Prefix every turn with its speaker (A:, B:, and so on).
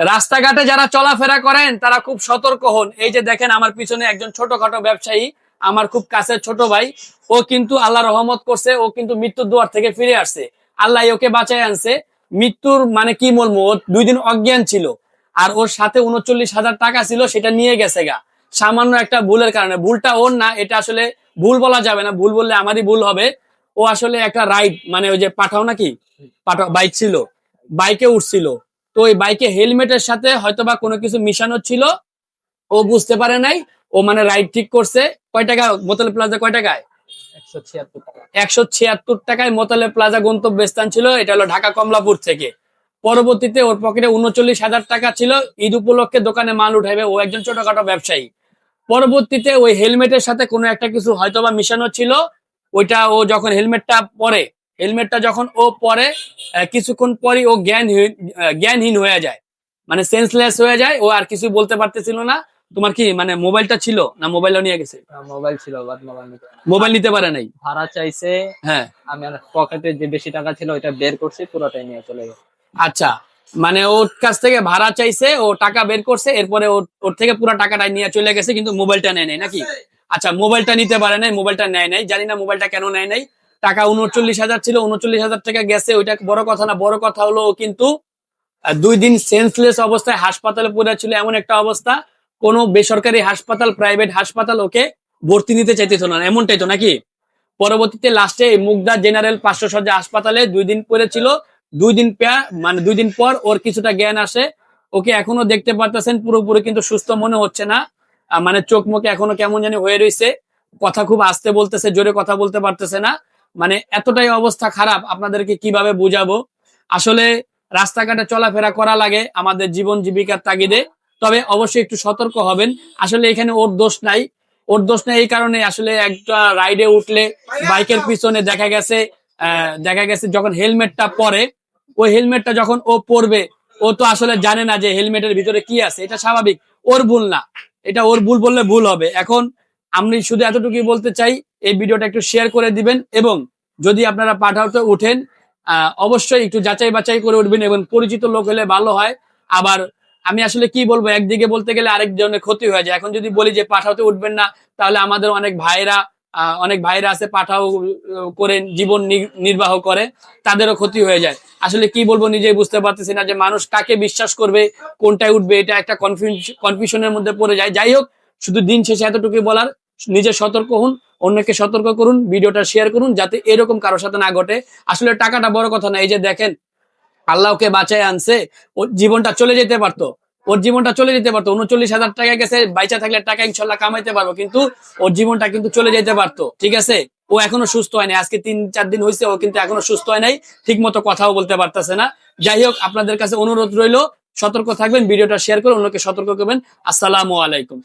A: রাস্তাঘাটে যারা চলাফেরা করেন তারা খুব সতর্ক হন। এই যে দেখেন আমার পিছনে একজন ছোটখাটো ব্যবসায়ী, আমার খুব কাছের ছোট ভাই, ও কিন্তু আল্লাহ রহমত করছে, ও কিন্তু মৃত্যুর দুয়ার থেকে ফিরে আসছে। আল্লাহ ওকে বাঁচায় আনছে। মৃত্যুর মানে কি বলবো, ও 2 দিন অজ্ঞান ছিল, আর ওর সাথে 39,000 টাকা ছিল, সেটা নিয়ে গেছে গা সামান্য একটা ভুলের কারণে। ভুলটা ওর না, এটা আসলে ভুল বলা যাবে না, ভুল বললে আমারই ভুল হবে। ও আসলে একটা রাইড মানে ওই যে পাঠাও নাকি পাঠাও বাইক ছিল, বাইকে উঠছিল, তো ওই বাইকে হেলমেটের সাথে হয়তোবা কোনো কিছু মিশানো ছিল, ও বুঝতে পারে নাই। ও মানে রাইড ঠিক করছে। কয় টাকা মোতালে প্লাজা, কয় টাকায়?
B: 176 টাকা।
A: 176 টাকায় মোতালে প্লাজা গন্তব্যস্থান ছিল, এটা হলো ঢাকা কমলাপুর থেকে। পরবর্তীতে ওর পকেটে 39,000 টাকা ছিল, ঈদ উপলক্ষে দোকানে মাল উঠাইবে, ও একজন ছোটখাটো ব্যবসায়ী। পরবর্তীতে ওই হেলমেটের সাথে কোনো একটা কিছু হয়তোবা মিশানো ছিল, ওইটা ও যখন হেলমেটটা পরে, হেলমেটটা যখন ও পরে কিছুক্ষণ পরই ও জ্ঞানহীন হয়ে যায়, মানে সেন্সলেস হয়ে যায়, ও আর কিছু বলতে পারতেছিল না। তোমার কি মানে মোবাইলটা ছিল না, মোবাইলও নিয়ে গেছে?
B: মোবাইল ছিল, বাট মোবাইল নিতে পারে না।
A: মোবাইল নিতে পারে নাই।
B: ভাড়া চাইছে।
A: হ্যাঁ।
B: আমি আর পকেটে যে বেশি টাকা ছিল ওইটা বের করছি, পুরোটাই নিয়ে চলে গেছে।
A: আচ্ছা, মানে ওর কাছ থেকে ভাড়া চাইছে, ও টাকা বের করছে, এরপরে ওর থেকে পুরো টাকাটা নিয়ে চলে গেছে, কিন্তু মোবাইলটা নেয় নাই নাকি? আচ্ছা, মোবাইলটা নিতে পারে নাই, মোবাইলটা নেয় নাই, জানি না মোবাইলটা কেন নেয় নাই। টাকা 39,000 ছিল, 39,000 টাকা গেছে, ওইটা বড় কথা না। বড় কথা হলো ও কিন্তু 2 দিন সেন্সলেস অবস্থায় হাসপাতালে পড়ে ছিল। এমন একটা অবস্থা, কোনো বেসরকারি হাসপাতাল, প্রাইভেট হাসপাতাল ওকে ভর্তি নিতে চাইতেছিল না, এমনটাই তো নাকি? পরবর্তীতে লাস্টে মুগদা জেনারেল 500 শয্যা হাসপাতালে 2 দিন পড়েছিল। 2 দিন পর ওর কিছুটা জ্ঞান আসে। ওকে এখনো দেখতে পারতেছেন, পুরোপুরি কিন্তু সুস্থ মনে হচ্ছে না। মানে চোখ মুখে এখনো কেমন জানি হয়ে রয়েছে, কথা খুব আস্তে বলতেছে, জোরে কথা বলতে পারতেছে না। মানে এতটাই অবস্থা খারাপ, আপনাদেরকে কিভাবে বুঝাবো। আসলে রাস্তাঘাটে চলাফেরা করা লাগে আমাদের জীবন জীবিকার তাগিদে, তবে অবশ্যই একটু সতর্ক হবেন। আসলে এখানে ওর দোষ নাই, ওর দোষ নেই এই কারণে, আসলে একটা রাইডে উঠলে বাইকের পিছনে দেখা গেছে যখন হেলমেটটা পরে, ওই হেলমেটটা যখন ও পরবে, ও তো আসলে জানে না যে হেলমেটের ভিতরে কি আছে। এটা স্বাভাবিক, ওর ভুল না, এটা ওর ভুল বললে ভুল হবে। এখন আমি শুধু এতটুকুই বলতে চাই, এই ভিডিওটা একটু শেয়ার করে দিবেন, এবং যদি আপনারা পাঠাওতে উঠেন অবশ্যই একটু যাচাই বাছাই করে উঠবেন, এবং পরিচিত লোক হলে ভালো হয়। আবার আমি আসলে কি বলবো, একদিকে বলতে গেলে আরেক জনের ক্ষতি হয়ে যায়। এখন যদি বলি যে পাঠাওতে উঠবেন না, তাহলে আমাদের অনেক ভাইরা আছে পাঠাও করে জীবন নির্বাহ করে, তাদেরও ক্ষতি হয়ে যায়। আসলে কি বলবো নিজেই বুঝতে পারতেছি না যে মানুষ কাকে বিশ্বাস করবে, কোনটায় উঠবে, এটা একটা কনফিউশনের মধ্যে পড়ে যায়। যাই হোক, শুধু দিন শেষে এতটুকু বলার, নিজে সতর্ক হন, অন্যকে সতর্ক করুন, ভিডিওটা শেয়ার করুন, যাতে এরকম কারোর সাথে না ঘটে। আসলে টাকাটা বড় কথা না, এই যে দেখেন আল্লাহকে বাঁচায় আনছে, ওর জীবনটা চলে যেতে পারতো, ওর জীবনটা চলে যেতে পারতো। 39,000 টাকা গেছে, বাইচা থাকলে টাকা ইনশাল্লাহ কামাইতে পারবো, কিন্তু ওর জীবনটা কিন্তু চলে যেতে পারতো। ঠিক আছে, ও এখনো সুস্থ হয় নাই, আজকে 3-4 দিন হয়েছে, ও কিন্তু এখনো সুস্থ হয় নাই, ঠিক মতো কথাও বলতে পারতেছে না। যাই হোক, আপনাদের কাছে অনুরোধ রইল, সতর্ক থাকবেন, ভিডিওটা শেয়ার করে অন্যকে সতর্ক করবেন। আসসালামু আলাইকুম।